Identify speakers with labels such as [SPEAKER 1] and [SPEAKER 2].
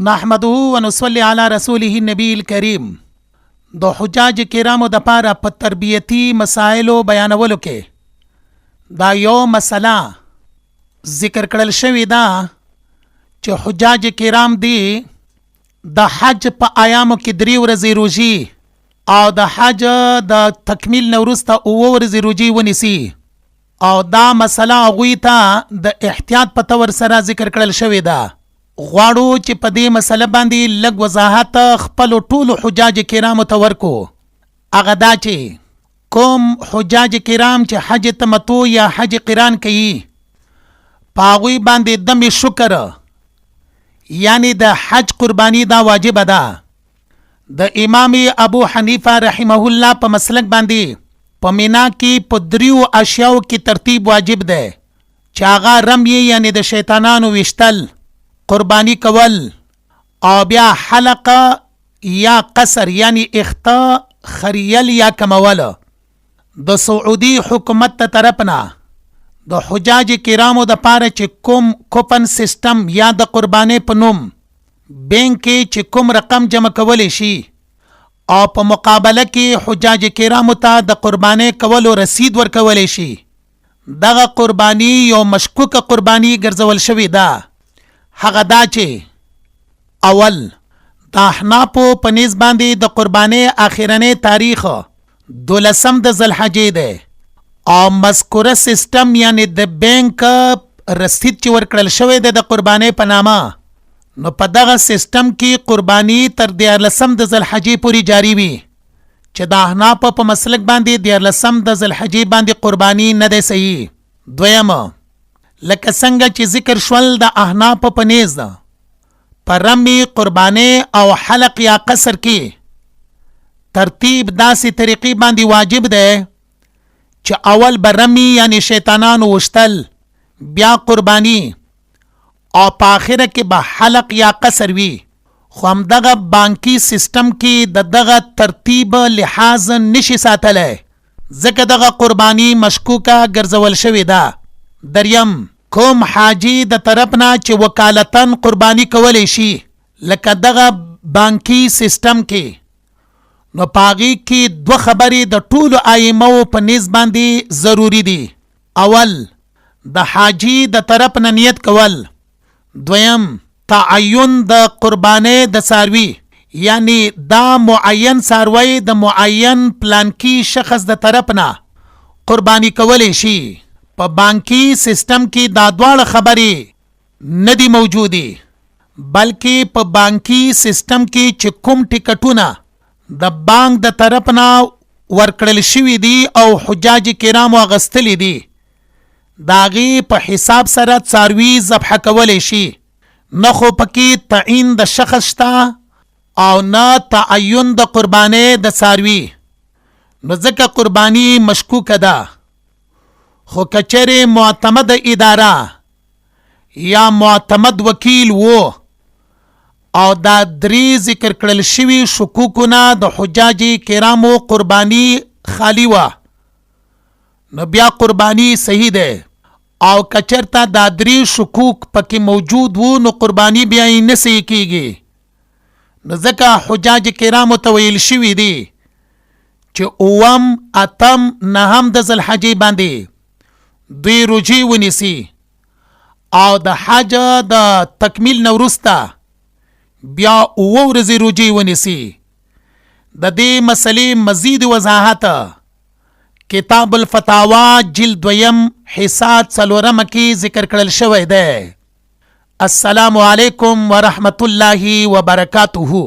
[SPEAKER 1] نحمده ونصلي علی رسوله النبی الکریم. د حجاج کرامو د پاره په تربیتی مسائلو بیانولو کې دا یو مسله ذکر کړل شوې ده چې حجاج کرام دی د حج په ایامو کې 3 ورځې روژې او د حج د تکمیل نه وروسته 9 ورځې روژې ونیسي، او دا مسله هغوی ته د احتیاط په طور سره ذکر کړل شوې ده. غواړو چې په دې مسله باندې لږ وضاحت خپلو ټولو حجاج کرامو ته ورکو. هغه دا چې کوم حجاج کرام چې حج تمتع یا حج قران کوي، په هغوی باندې دم شکر یعنی د حج قربانی دا واجب ده. د امام ابو حنیفه رحمه الله په مسلک باندې په مینا کې په 3 اشیاو کې ترتیب واجب ده، چې هغه رمی یعنی د شیطانانو وشتل، قربانی کول، او بیا حلق یا قصر یعنی اختا خریل یا کمول. د سعودي حکومت ته طرفنا د حجاج کرامو د پاره چې کوم کوپن سیستم یا د قربانی په نوم بینک کې چې کوم رقم جمع کولی شي، او په مقابله کې حجاج کرامو ته د قربانی کولو رسید ورکولی شي، دغه قربانی یو مشکوکه قربانی ګرځول شوې ده. هغه دا چې اول د احنافو په نیز باندې د قربانی اخرنی تاریخ 12 د ذوالحجې ده، او مذکوره سیستم یعنی د بینک رسید چې ورکړل شوی ده د قربانی په نامه، نو په دغه سیستم کې قربانی تر 14 د ذوالحجې پورې جاری وي، چې د احنافو په مسلک باندې 14 د ذوالحجې باندې قربانی نه دی صحیح. دویم، لکه څنګه چې ذکر شول د احناف په نیز په رمی، قربانی او حلق یا قصر کې ترتیب داسې طریقې باندې واجب ده چې اول به رمی یعنی شیطانانو وشتل، بیا قربانی، او په آخره کې به حلق یا قصر وي. خو همدغه بانکی سیستم کې د دغه ترتیب لحاظ نشي ساتلی، ځکه دغه قربانی مشکوکه ګرځول شوې ده. دریم، کوم حاجی د طرفنا چې وکالتن قربانی کولی شي لکه دغه بانکی سیستم کې، نو پاغي کې 2 خبرې د ټولو ائمو په نیز باندې ضروری دي. اول، د حاجی د طرف نه نیت کول. دویم، تعین د قربانی د څاروي، یعنی دا معین څاروی د معین پلانکی شخص د طرف نه قربانی کولی شي. په بانکی سیستم کې دا 2 خبرې نه دي موجودي، بلکې په بانکی سیستم کې چې کوم ټیکټونه د بانک د طرف نه ورکړل شوي دي او حجاج کرامو اغستلی دي، د هغې په حساب سره څاروي ذبح کولی شي. نه خو پکې تعین د شخص شته او نه تعین د قربانی د څاروي، نو ځکه قربانی مشکوکه ده. خو کچره معتمد اداره یا معتمد وکیل وو او دا 3 ذکر کړل شوي شکوکونه د حجاج کرامو قربانی خالی وه، نو بیا قربانی صحیح ده. او کچرته دا 3 شکوک پکې موجود وو، نو قربانی بیا یې نه صحیح کیږي. نو ځکه حجاج کرامو ته ویل شوي دي چې 9م، 8م، 9م د ذوالحجې باندې 2 روژې ونیسي، او د حج د تکمیل نه وروسته بیا 9 ورځې روژې ونیسي. د دې مسلې مزید وضاحت کتاب الفتاوا جلد 2 حصہ 4 کې ذکر کړل شوی دی. السلام علیکم ورحمت الله وبرکاتہ.